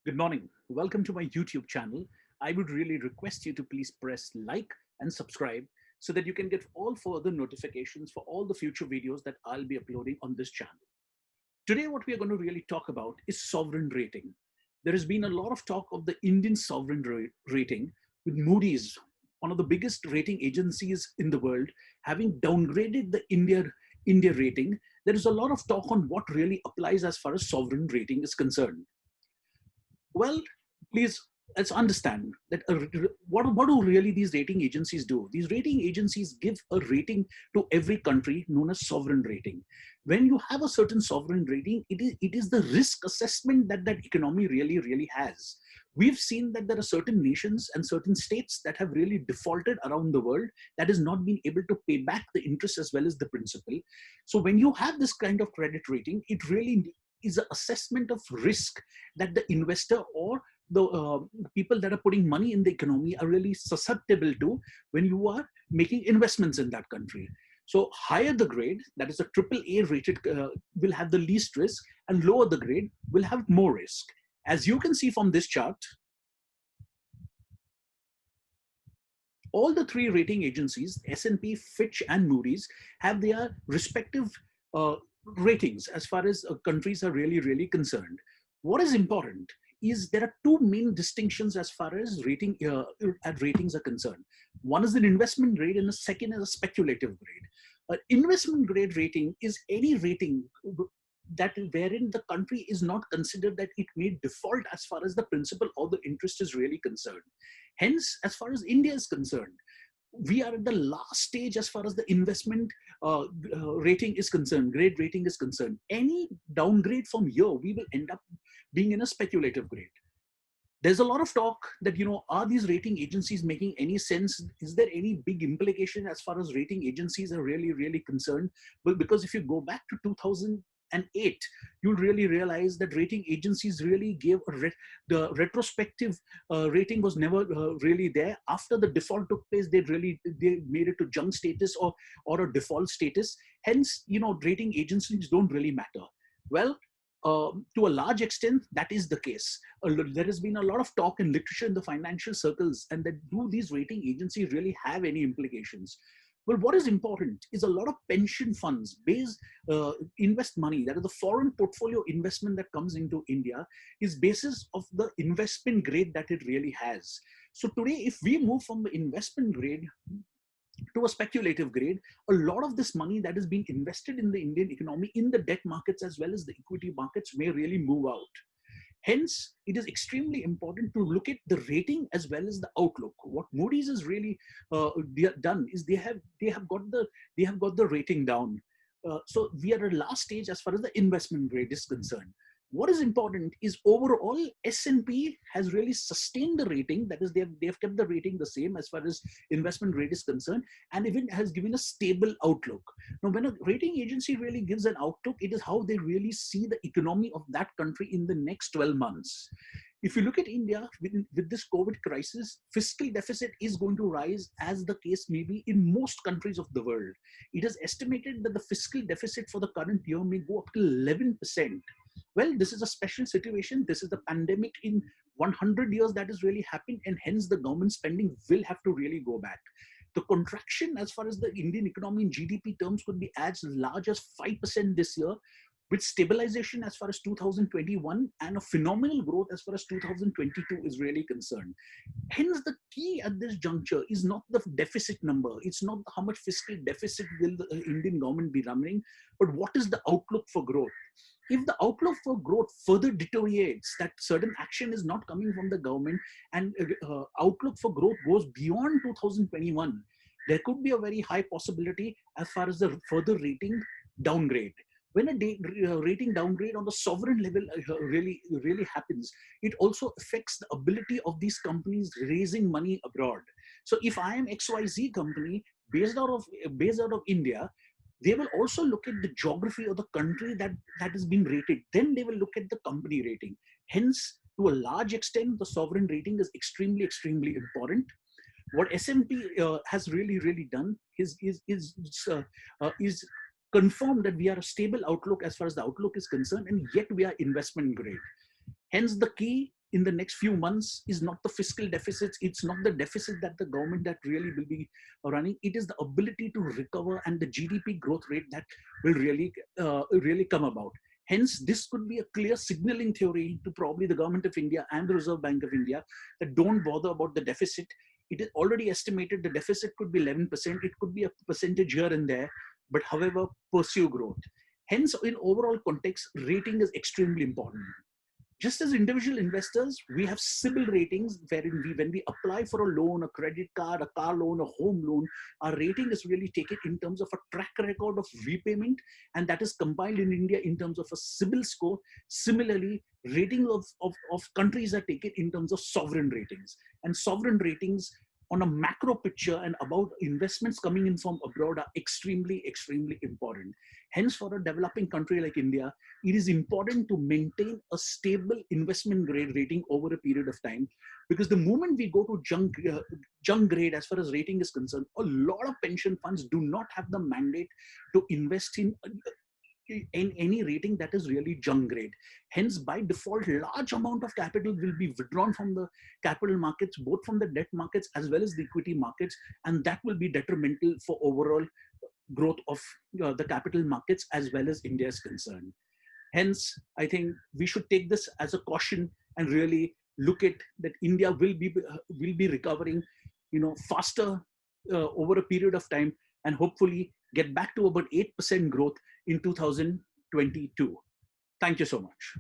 Good morning. Welcome to my YouTube channel. I would really request you to please press like and subscribe so that you can get all further notifications for all the future videos that I'll be uploading on this channel. Today, what we are going to really talk about is sovereign rating. There has been a lot of talk of the Indian sovereign rating, with Moody's, one of the biggest rating agencies in the world, having downgraded the India rating. There is a lot of talk on what really applies as far as sovereign rating is concerned. Well, please, let's understand that what do really these rating agencies do? These rating agencies give a rating to every country known as sovereign rating. When you have a certain sovereign rating, it is the risk assessment that that economy really has. We've seen that there are certain nations and certain states that have really defaulted around the world, that has not been able to pay back the interest as well as the principal. So when you have this kind of credit rating, it really is an assessment of risk that the investor or the people that are putting money in the economy are really susceptible to when you are making investments in that country. So higher the grade, that is a triple A rated, will have the least risk, and lower the grade will have more risk. As you can see from this chart, all the three rating agencies, S&P, Fitch, and Moody's, have their respective uh, ratings as far as countries are really concerned. What is important is there are two main distinctions as far as ratings are concerned. One is an investment grade, and the second is a speculative grade. An investment grade rating is any rating that wherein the country is not considered that it may default as far as the principal or the interest is really concerned. Hence, as far as India is concerned, we are at the last stage as far as the investment rating is concerned, grade rating is concerned. Any downgrade from here, we will end up being in a speculative grade. There's a lot of talk that, are these rating agencies making any sense? Is there any big implication as far as rating agencies are really concerned? Well, because if you go back to 2008, you'll really realize that rating agencies really gave the retrospective rating was never really there. After the default took place, they made it to junk status or a default status. Hence, rating agencies don't really matter. Well, to a large extent, that is the case. There has been a lot of talk in literature in the financial circles, and that do these rating agencies really have any implications? Well, what is important is a lot of pension funds invest money. That is the foreign portfolio investment that comes into India is basis of the investment grade that it really has. So today, if we move from the investment grade to a speculative grade, a lot of this money that is being invested in the Indian economy, in the debt markets as well as the equity markets, may really move out. Hence, it is extremely important to look at the rating as well as the outlook. What Moody's has really done is they have got the rating down. So we are at last stage as far as the investment grade is concerned. What is important is overall S&P has really sustained the rating. That is, they have kept the rating the same as far as investment grade is concerned, and even has given a stable outlook. Now, when a rating agency really gives an outlook, it is how they really see the economy of that country in the next 12 months. If you look at India with this COVID crisis, fiscal deficit is going to rise, as the case may be in most countries of the world. It is estimated that the fiscal deficit for the current year may go up to 11%. Well, this is a special situation. This is the pandemic in 100 years that has really happened, and hence the government spending will have to really go back. The contraction as far as the Indian economy in GDP terms could be as large as 5% this year, with stabilization as far as 2021 and a phenomenal growth as far as 2022 is really concerned. Hence, the key at this juncture is not the deficit number. It's not how much fiscal deficit will the Indian government be running, but what is the outlook for growth. If the outlook for growth further deteriorates, that certain action is not coming from the government, and outlook for growth goes beyond 2021, there could be a very high possibility as far as the further rating downgrade. When a rating downgrade on the sovereign level really happens, it also affects the ability of these companies raising money abroad. So if I am XYZ company based out of India, they will also look at the geography of the country that is being rated. Then they will look at the company rating. Hence, to a large extent, the sovereign rating is extremely important. What S&P has really done is confirmed that we are a stable outlook as far as the outlook is concerned, and yet we are investment grade. Hence, the key in the next few months is not the fiscal deficits. It's not the deficit that the government that really will be running. It is the ability to recover and the GDP growth rate that will really come about. Hence, this could be a clear signaling theory to probably the government of India and the Reserve Bank of India that don't bother about the deficit. It is already estimated the deficit could be 11%. It could be a percentage here and there, but however, pursue growth. Hence, in overall context, rating is extremely important. Just as individual investors, we have CIBIL ratings wherein when we apply for a loan, a credit card, a car loan, a home loan, our rating is really taken in terms of a track record of repayment, and that is compiled in India in terms of a CIBIL score. Similarly, rating of countries are taken in terms of sovereign ratings, and sovereign ratings on a macro picture and about investments coming in from abroad are extremely important. Hence, for a developing country like India, it is important to maintain a stable investment grade rating over a period of time, because the moment we go to junk grade as far as rating is concerned, a lot of pension funds do not have the mandate to invest in any rating that is really junk grade. Hence, by default, large amount of capital will be withdrawn from the capital markets, both from the debt markets as well as the equity markets, and that will be detrimental for overall growth of the capital markets as well as India is concerned. Hence, I think we should take this as a caution and really look at that India will be recovering, faster over a period of time, and hopefully get back to about 8% growth in 2022. Thank you so much.